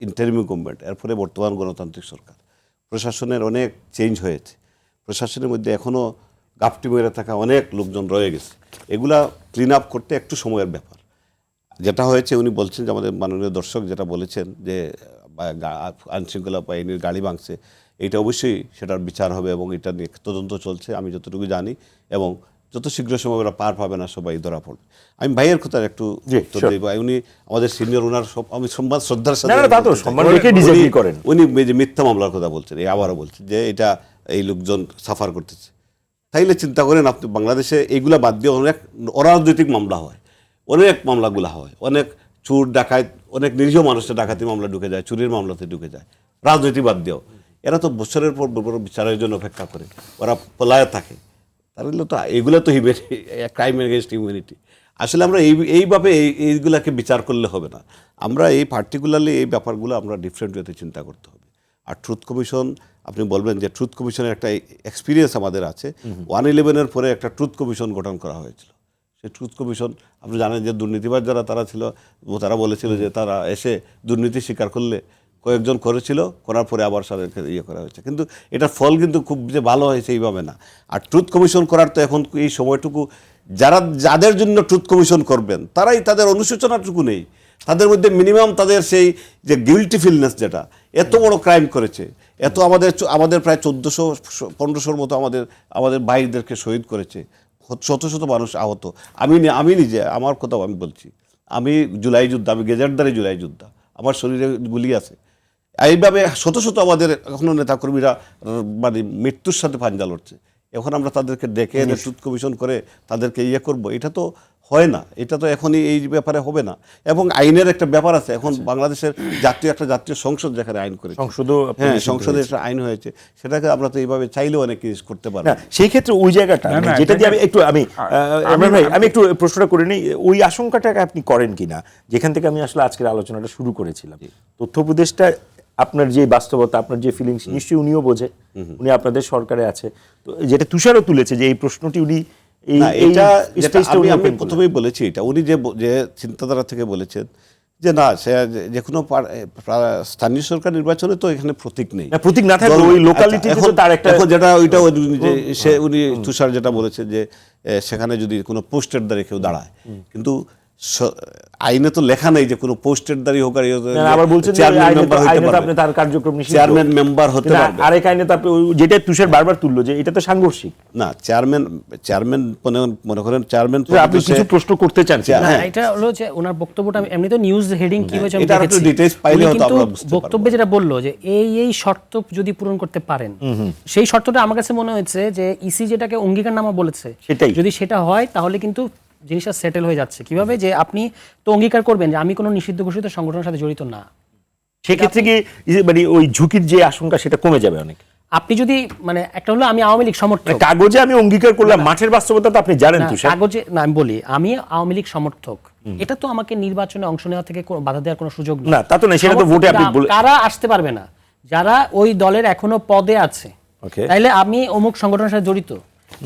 Interim government, এরপরে বর্তমান গণতান্ত্রিক সরকার, প্রশাসনের অনেক চেঞ্জ হয়েছে। প্রশাসনের মধ্যে এখনও গাপটি মেরে থাকা অনেক লোকজন রয়ে গেছে। এগুলা ক্লিন আপ করতে একটু সময়ের ব্যাপার। যেটা হয়েছে উনি বলছেন যে আমাদের মাননীয় দর্শক যেটা বলেছেন যে আইনশৃঙ্খলা বাহিনীর গাড়ি ভাঙছে, এইটা অবশ্যই সেটার বিচার হবে এবং এটা নিয়ে তদন্ত চলছে আমি যতটুকু জানি, এবং যত শীঘ্র সময় ওরা পার পাবে না সবাই ধরা পড়বে। আমি ভাইয়ের কথা একটু উত্তর দিই। উনি আমাদের সিনিয়র, ওনার আমি সম্মান শ্রদ্ধার সাথে উনি যে মিথ্যা মামলার কথা বলছেন, এই আবারও বলছেন যে এটা এই লোকজন সাফার করতেছে। তাইলে চিন্তা করেন আপনি, বাংলাদেশে এইগুলা বাদ দিয়ে অনেক অরাজনৈতিক মামলা হয়, অনেক মামলাগুলো হয়, অনেক চুর ডাকাত, অনেক নিরীহ মানুষের ডাকাতি মামলা ঢুকে যায়, চুরির মামলাতে ঢুকে যায়, রাজনীতি বাদ দিয়েও। এরা তো বছরের পর বড় বিচারের জন্য অপেক্ষা করে, ওরা পলায় থাকে। তাহলে তো এইগুলো তো ক্রাইম এগেনস্ট হিউম্যানিটি। আসলে আমরা এইভাবে এইগুলাকে বিচার করলে হবে না। আমরা এই পার্টিকুলারলি এই ব্যাপারগুলো আমরা ডিফারেন্ট ওয়েতে চিন্তা করতে হবে। আর ট্রুথ কমিশন, আপনি বলবেন যে ট্রুথ কমিশনের একটা এক্সপিরিয়েন্স আমাদের আছে। 1/11-এর পরে একটা ট্রুথ কমিশন গঠন করা হয়েছিল। সেই ট্রুথ কমিশন আপনি জানেন যে দুর্নীতিবাজ যারা তারা ছিল, তারা বলেছিল যে তারা এসে দুর্নীতি স্বীকার করলে, কয়েকজন করেছিল, করার পরে আবার তাদেরকে ইয়ে করা হয়েছে, কিন্তু এটার ফল কিন্তু খুব যে ভালো হয়েছে এইভাবে না। আর ট্রুথ কমিশন করার তো এখন এই সময়টুকু যাদের জন্য ট্রুথ কমিশন করবেন তারাই, তাদের অনুশোচনাটুকু নেই, তাদের মধ্যে মিনিমাম তাদের সেই যে গিল্টি ফিলনেস, যেটা এত বড় ক্রাইম করেছে, এত আমাদের প্রায় 1400-1500-র মতো আমাদের ভাইদেরকে শহীদ করেছে, শত শত মানুষ আহত। আমি নিজে, আমার কথাও আমি বলছি, আমি জুলাই যোদ্ধা, আমি গেজেটদারি জুলাই যোদ্ধা, আমার শরীরে গুলি আছে। এইভাবে শত শত আমাদের এখনও নেতাকর্মীরা মানে মৃত্যুর সাথে পাঞ্জা লড়ছে। এখন আমরা তাদেরকে ডেকে এনে ট্রুথ কমিশন করে তাদেরকে ইয়ে করবো, এটা তো হয় না, এটা তো এখনই এই ব্যাপারে হবে না। এবং আইনের একটা ব্যাপার আছে, এখন বাংলাদেশের জাতীয় সংসদ যেখানে আইন করে, সংসদে একটা আইন হয়েছে, সেটাকে আমরা তো এইভাবে চাইলেও অনেক কিছু করতে পারি না। সেই ক্ষেত্রে ওই জায়গাটা যেটা দিয়ে আমি একটু প্রশ্নটা করে নিই, ওই আশঙ্কাটাকে আপনি করেন কিনা, যেখান থেকে আমি আসলে আজকের আলোচনাটা শুরু করেছিলাম। তথ্য উপদেষ্টা আপনার যে বাস্তবতা, আপনার যে ফিলিংস নিশ্চয়ই উনিও বোঝে, উনি আপনাদের সরকারে আছে, তো যেটা তুষারও তুলেছে যে এই প্রশ্নটি উনি আমি প্রথমেই বলেছি, এটা উনি যে চিন্তাধারা থেকে বলেছেন যে না, সে যে কোনো স্থানীয় সরকার নির্বাচনে তো এখানে প্রতীক নেই, প্রতীক না থাকলে ওই লোকালিটিতে তার একটা যেটা ওইটা উনি তুষার যেটা বলেছে যে সেখানে যদি কোনো পোস্টের দ্বারা কেউ দাঁড়ায়, কিন্তু আইনে তো লেখা নেই যে কোনো পোস্টের দ্বারা হোক, চেয়ারম্যান মেম্বার হতে পারবে। আরেক আইনে তো আপনি যেটা তুষার বারবার তুললো যে এটা তো সাংঘর্ষিক না, চেয়ারম্যান মনে করেন চেয়ারম্যান, আপনি কিছু প্রশ্ন করতে চান। এটা হলো যে ওনার বক্তব্যটা আমি এমনি তো নিউজ হেডিং কি হয়েছে এটা একটু ডিটেইলস পাইলে হয়তো আমরা বুঝতে পারবো। বক্তব্যে যেটা বললো যে এই শর্ত যদি পূরণ করতে পারেন, সেই শর্তটা আমার কাছে মনে হয়েছে যে ইসি যেটাকে অঙ্গীকারনামা বলেছে, সেটাই যদি সেটা হয় তাহলে কিন্তু জিনিসটা সেটেল হয়ে যাচ্ছে। কিভাবে যে আপনি তো অঙ্গীকার করবেন যে আমি কোনো নিষিদ্ধ ঘোষিত সংগঠনের সাথে জড়িত না, সেক্ষেত্রে কি মানে ওই ঝুঁকির যে আশঙ্কা সেটা কমে যাবে অনেক। আপনি যদি মানে একটা হলো আমি আওয়ামী লীগ সমর্থক, কাগজে আমি অঙ্গীকার করলাম, মাঠের বাস্তবতা তো আপনি জানেন। কাগজে না, আমি বলি আমি আওয়ামী লীগ সমর্থক, এটা তো আমাকে নির্বাচনে অংশ নেওয়া থেকে বাধা দেওয়ার কোনো সুযোগ না, তা তো না, সেটা তো ভোটে আপনি কারা আসতে পারবে না, যারা ওই দলের এখনো পদে আছে, তাইলে আমি অমুক সংগঠনের সাথে জড়িত,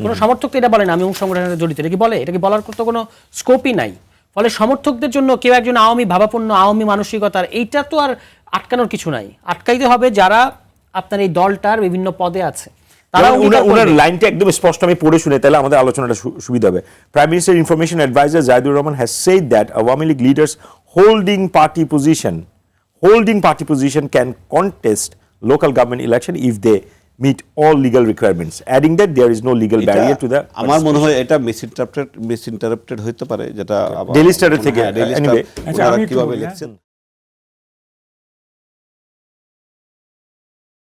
কোনো সমর্থক তো এটা বলে না আমি অমুক সংগঠনের সাথে জড়িত, এটা কি বলে? এটা কি বলার তো কোনো স্কোপই নাই। ফলে সমর্থকদের জন্য কেউ একজন আওয়ামী ভাবাপন্ন, আওয়ামী মানসিকতার, এইটা তো আর আটকানোর কিছু নাই। আটকাইতে হবে যারা আপনার এই দলটার বিভিন্ন পদে আছে। উনার লাইনটা একদম স্পষ্ট, আমি পড়ে শুনে তাহলে আমাদের আলোচনাটা সুবিধা হবে। Prime minister information adviser Zahidur Rahman has said that Awami League leaders holding party position can contest local government election if they meet all legal requirements, adding that there is no legal barrier to the আমার মনে হয় এটা মিসইন্টারপ্রেটেড হতে পারে, যেটা daily স্টারের থেকে কিভাবে লিখছেন।